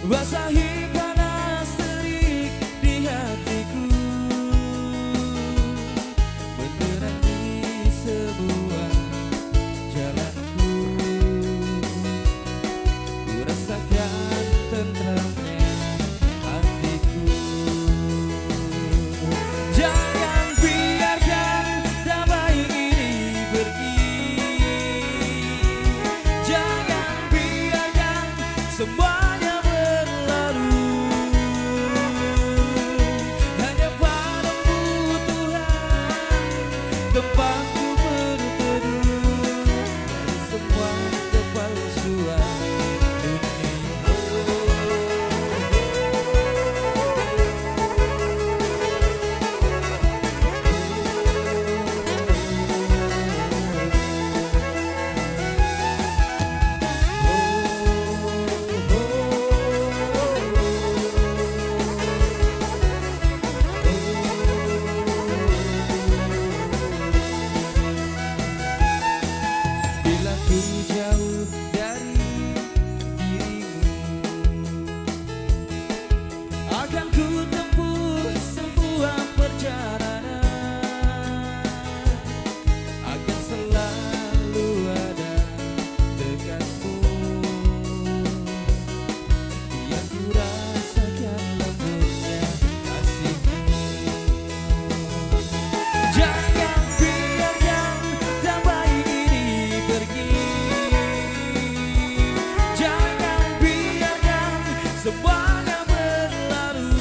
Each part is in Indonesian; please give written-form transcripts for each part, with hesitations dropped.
Basahi panas terik di hatiku, menerangi sebuah jalanku. Ku rasakan tentramnya hatiku. Jangan biarkan damai ini pergi. Jangan biarkan semuanya tempatku berteduh dari semua kepalsuan dunia. Ku jauh dari dirimu, akan ku tempuh sebuah perjalanan, akan selalu ada dekatmu. Biar ku rasakan lembutnya kasihmu. Jangan biarkan damai ini pergi. Semuanya berlalu,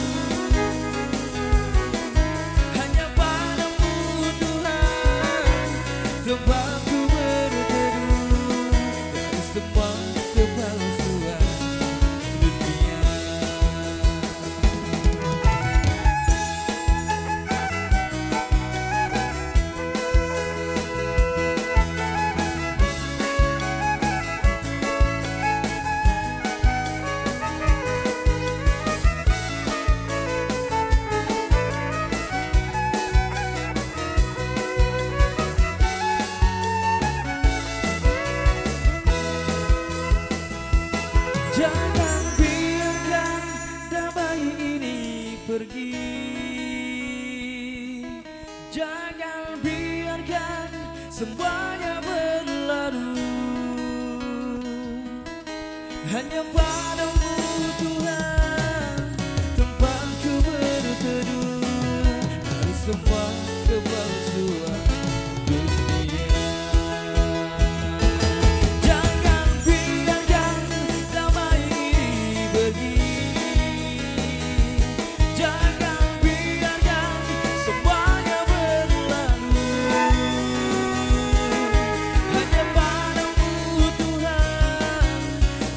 hanya padamu Tuhan tempatku berteduh dari semua kepalsuan dunia. Jangan biarkan damai ini pergi. Jangan biarkan semuanya berlalu, hanya padamu Tuhan tempatku berteduh dari semua kepalsuan dunia.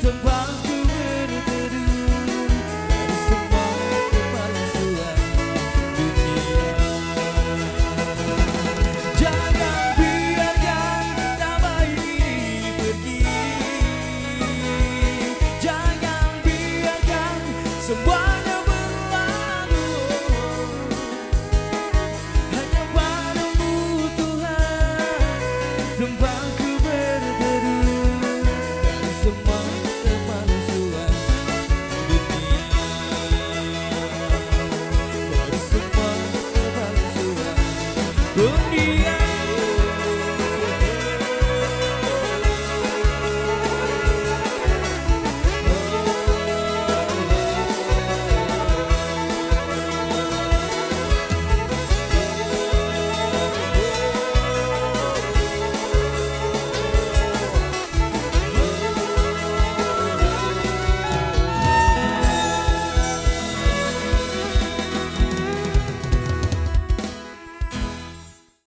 Tempatku berteduh dari semua kepalsuan dunia. pun dia